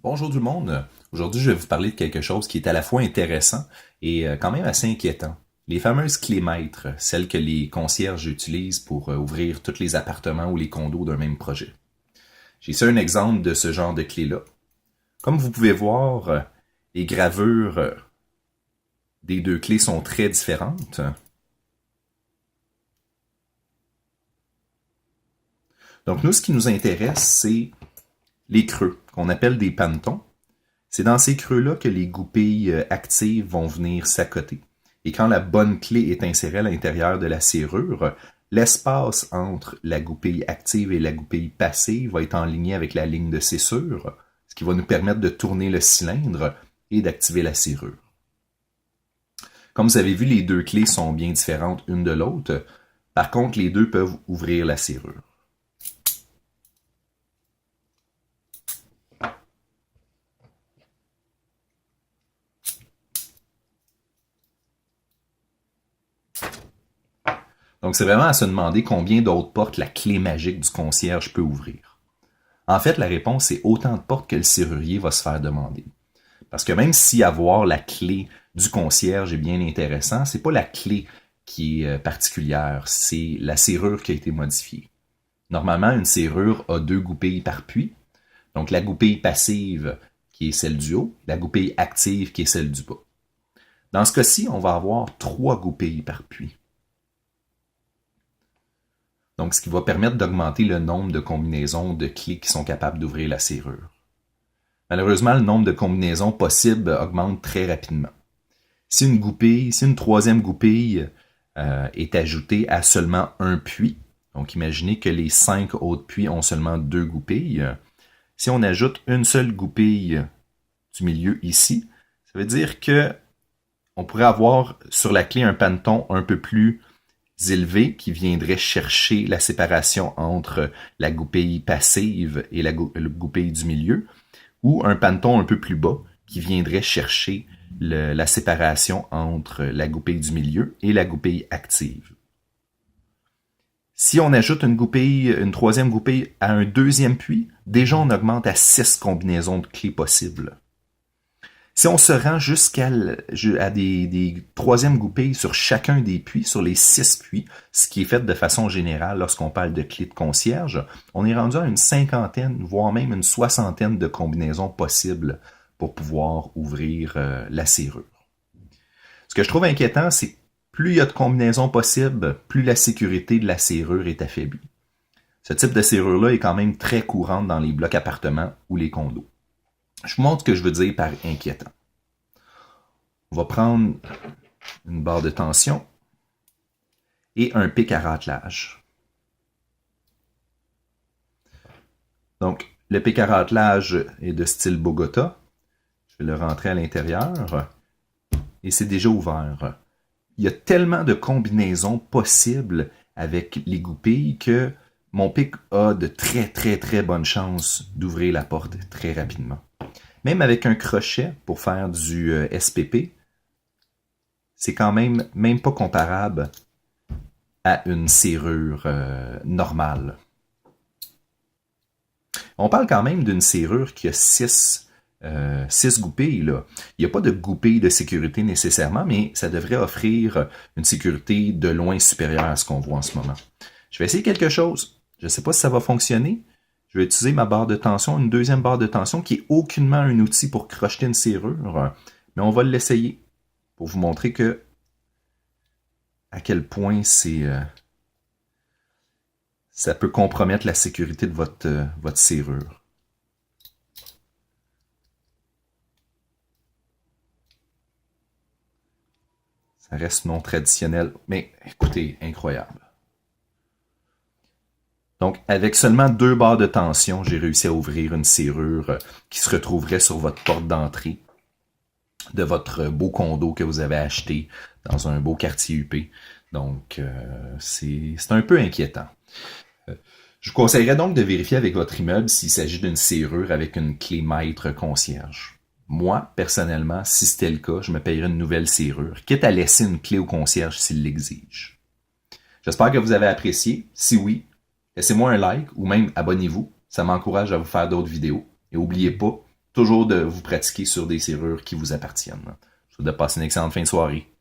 Bonjour tout le monde. Aujourd'hui, je vais vous parler de quelque chose qui est à la fois intéressant et quand même assez inquiétant. Les fameuses clés maîtres, celles que les concierges utilisent pour ouvrir tous les appartements ou les condos d'un même projet. J'ai ici un exemple de ce genre de clé-là. Comme vous pouvez voir, les gravures des deux clés sont très différentes. Donc nous, ce qui nous intéresse, c'est les creux, qu'on appelle des pantons. C'est dans ces creux-là que les goupilles actives vont venir s'accoter. Et quand la bonne clé est insérée à l'intérieur de la serrure, l'espace entre la goupille active et la goupille passive va être en ligne avec la ligne de scissure, ce qui va nous permettre de tourner le cylindre et d'activer la serrure. Comme vous avez vu, les deux clés sont bien différentes une de l'autre. Par contre, les deux peuvent ouvrir la serrure. Donc, c'est vraiment à se demander combien d'autres portes la clé magique du concierge peut ouvrir. En fait, la réponse est autant de portes que le serrurier va se faire demander. Parce que même si avoir la clé du concierge est bien intéressant, c'est pas la clé qui est particulière, c'est la serrure qui a été modifiée. Normalement, une serrure a deux goupilles par puits. Donc, la goupille passive qui est celle du haut, la goupille active qui est celle du bas. Dans ce cas-ci, on va avoir trois goupilles par puits. Donc, ce qui va permettre d'augmenter le nombre de combinaisons de clés qui sont capables d'ouvrir la serrure. Malheureusement, le nombre de combinaisons possibles augmente très rapidement. Si une troisième goupille est ajoutée à seulement un puits, donc imaginez que les 5 autres puits ont seulement 2 goupilles, si on ajoute une seule goupille du milieu ici, ça veut dire que on pourrait avoir sur la clé un panton un peu plus élevé qui viendrait chercher la séparation entre la goupille passive et la goupille du milieu, ou un panton un peu plus bas qui viendrait chercher la séparation entre la goupille du milieu et la goupille active. Si on ajoute une troisième goupille à un deuxième puits, déjà on augmente à 6 combinaisons de clés possibles. Si on se rend jusqu'à des troisièmes goupilles sur chacun des puits, sur les 6 puits, ce qui est fait de façon générale lorsqu'on parle de clés de concierge, on est rendu à une cinquantaine, voire même une soixantaine de combinaisons possibles pour pouvoir ouvrir la serrure. Ce que je trouve inquiétant, c'est que plus il y a de combinaisons possibles, plus la sécurité de la serrure est affaiblie. Ce type de serrure-là est quand même très courante dans les blocs appartements ou les condos. Je vous montre ce que je veux dire par inquiétant. On va prendre une barre de tension et un pic à ratelage. Donc, le pic à ratelage est de style Bogota. Je vais le rentrer à l'intérieur et c'est déjà ouvert. Il y a tellement de combinaisons possibles avec les goupilles que mon pic a de très bonnes chances d'ouvrir la porte très rapidement. Même avec un crochet pour faire du SPP, c'est quand même pas comparable à une serrure normale. On parle quand même d'une serrure qui a 6 goupilles. Là. Il n'y a pas de goupilles de sécurité nécessairement, mais ça devrait offrir une sécurité de loin supérieure à ce qu'on voit en ce moment. Je vais essayer quelque chose. Je ne sais pas si ça va fonctionner. Je vais utiliser ma barre de tension, une deuxième barre de tension qui est aucunement un outil pour crocheter une serrure, mais on va l'essayer pour vous montrer à quel point ça peut compromettre la sécurité de votre serrure. Ça reste non traditionnel, mais écoutez, incroyable. Donc, avec seulement 2 barres de tension, j'ai réussi à ouvrir une serrure qui se retrouverait sur votre porte d'entrée de votre beau condo que vous avez acheté dans un beau quartier UP. Donc, c'est un peu inquiétant. Je vous conseillerais donc de vérifier avec votre immeuble s'il s'agit d'une serrure avec une clé maître concierge. Moi, personnellement, si c'était le cas, je me payerais une nouvelle serrure, quitte à laisser une clé au concierge s'il l'exige. J'espère que vous avez apprécié. Si oui, laissez-moi un like ou même abonnez-vous. Ça m'encourage à vous faire d'autres vidéos. Et n'oubliez pas, toujours de vous pratiquer sur des serrures qui vous appartiennent. Je vous souhaite de passer une excellente fin de soirée.